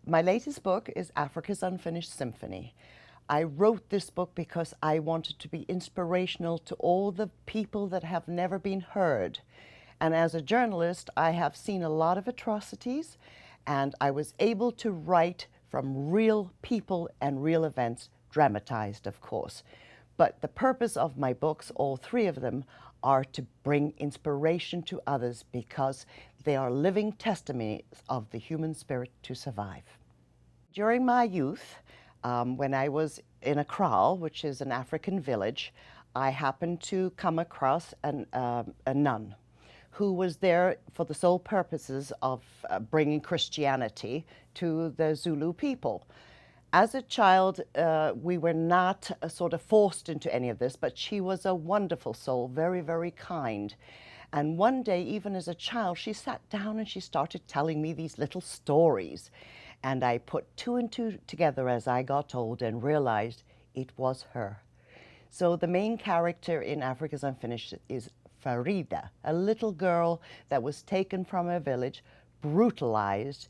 My latest book is Africa's Unfinished Symphony. I wrote this book because I wanted to be inspirational to all the people that have never been heard. And as a journalist, I have seen a lot of atrocities, and I was able to write from real people and real events, dramatized, of course. But the purpose of my books, all three of them, are to bring inspiration to others because they are living testimonies of the human spirit to survive. During my youth, when I was in a kraal, which is an African village, I happened to come across a nun who was there for the sole purposes of bringing Christianity to the Zulu people. As a child, we were not sort of forced into any of this, but she was a wonderful soul, very, very kind. And one day, even as a child, she sat down and she started telling me these little stories. And I put two and two together as I got old and realized it was her. So the main character in Africa's Unfinished is Farida, a little girl that was taken from her village, brutalized,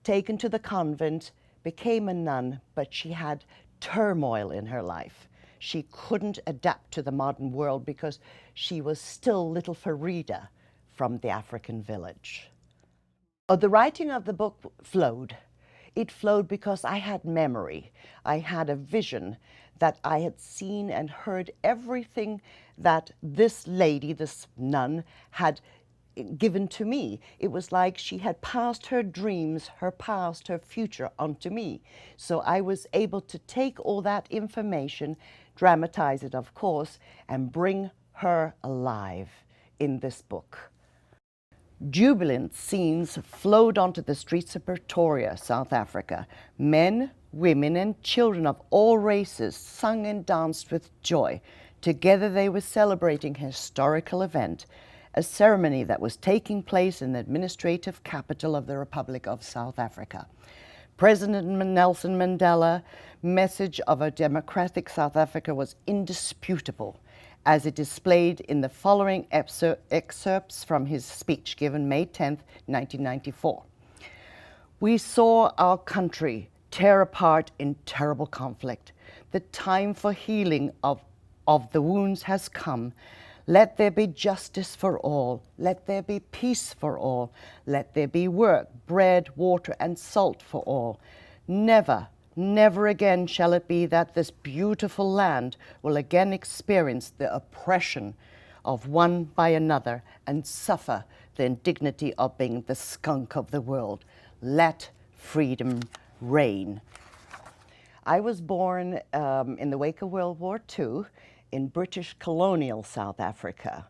taken to the convent, became a nun, but she had turmoil in her life. She couldn't adapt to the modern world because she was still little Farida from the African village. The writing of the book flowed. It flowed because I had memory. I had a vision that I had seen and heard everything that this lady, this nun, had given to me. It was like she had passed her dreams, her past, her future onto me. So I was able to take all that information, dramatize it, of course, and bring her alive in this book. Jubilant scenes flowed onto the streets of Pretoria, South Africa. Men, women, and children of all races sung and danced with joy. Together they were celebrating a historical event, a ceremony that was taking place in the administrative capital of the Republic of South Africa. President Nelson Mandela's message of a democratic South Africa was indisputable, as it displayed in the following excerpts from his speech given May 10, 1994. We saw our country tear apart in terrible conflict. The time for healing of the wounds has come. Let there be justice for all. Let there be peace for all. Let there be work, bread, water, and salt for all. Never, never again shall it be that this beautiful land will again experience the oppression of one by another and suffer the indignity of being the skunk of the world. Let freedom reign. I was born in the wake of World War II in British colonial South Africa,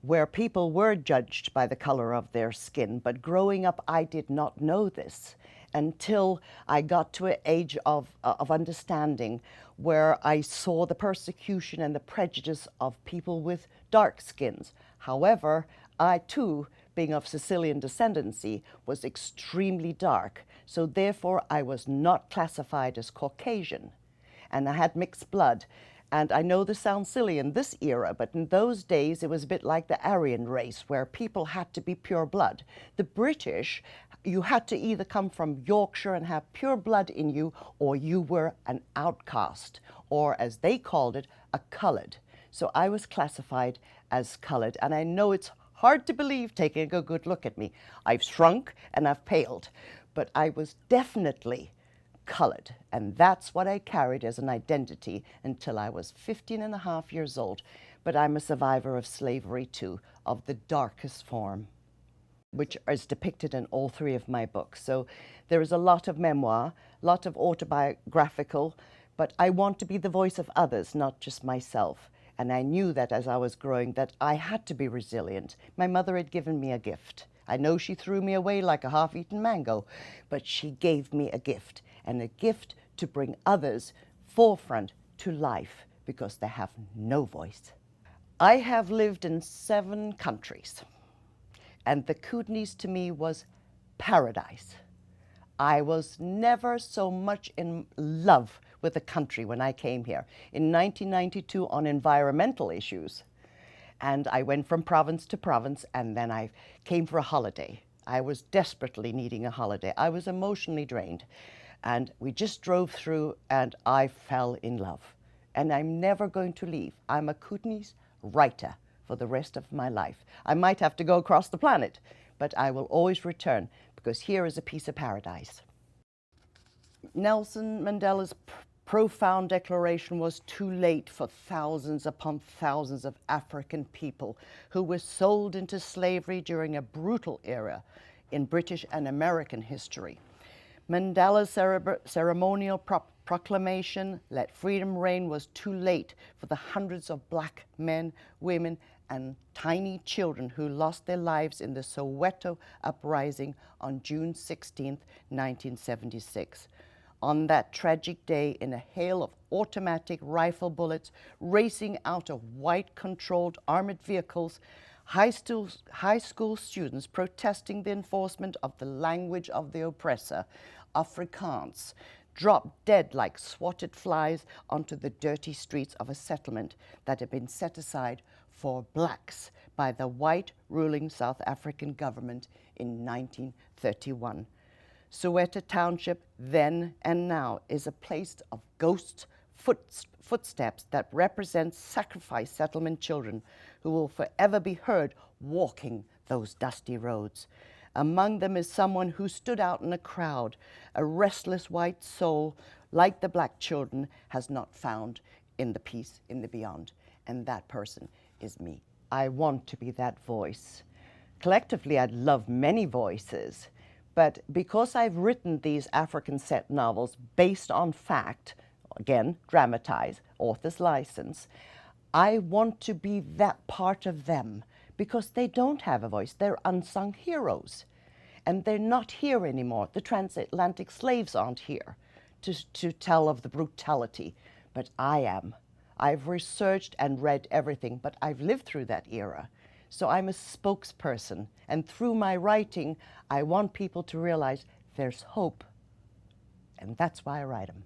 where people were judged by the color of their skin. But growing up, I did not know this until I got to an age of understanding, where I saw the persecution and the prejudice of people with dark skins. However, I too, being of Sicilian descendancy, was extremely dark. So therefore, I was not classified as Caucasian, and I had mixed blood. And I know this sounds silly in this era, but in those days it was a bit like the Aryan race, where people had to be pure blood. The British, you had to either come from Yorkshire and have pure blood in you, or you were an outcast, or as they called it, a coloured. So I was classified as coloured, and I know it's hard to believe taking a good look at me. I've shrunk and I've paled, but I was definitely colored, and that's what I carried as an identity until I was 15 and a half years old. But I'm a survivor of slavery too, of the darkest form, which is depicted in all three of my books. So there is a lot of memoir, a lot of autobiographical, but I want to be the voice of others, not just myself. And I knew that as I was growing that I had to be resilient. My mother had given me a gift. I know she threw me away like a half-eaten mango, but she gave me a gift, and a gift to bring others forefront to life because they have no voice. I have lived in 7 countries, and the Kootenays to me was paradise. I was never so much in love with the country when I came here. In 1992 on environmental issues, and I went from province to province, and then I came for a holiday. I was desperately needing a holiday. I was emotionally drained. And we just drove through and I fell in love. And I'm never going to leave. I'm a Kootenay's writer for the rest of my life. I might have to go across the planet, but I will always return because here is a piece of paradise. Nelson Mandela's profound declaration was too late for thousands upon thousands of African people who were sold into slavery during a brutal era in British and American history. Mandela's ceremonial proclamation, "Let freedom reign," was too late for the hundreds of black men, women, and tiny children who lost their lives in the Soweto uprising on June 16, 1976. On that tragic day, in a hail of automatic rifle bullets racing out of white-controlled armored vehicles, high school students protesting the enforcement of the language of the oppressor, Afrikaans, dropped dead like swatted flies onto the dirty streets of a settlement that had been set aside for blacks by the white ruling South African government in 1931. Soweto Township, then and now, is a place of ghost footsteps that represents sacrificed settlement children who will forever be heard walking those dusty roads. Among them is someone who stood out in a crowd, a restless white soul, like the black children, has not found in the peace in the beyond. And that person is me. I want to be that voice. Collectively, I'd love many voices. But because I've written these African set novels based on fact, again, dramatized, author's license, I want to be that part of them because they don't have a voice. They're unsung heroes. And they're not here anymore. The transatlantic slaves aren't here to tell of the brutality, but I am. I've researched and read everything, but I've lived through that era. So I'm a spokesperson, and through my writing, I want people to realize there's hope, and that's why I write them.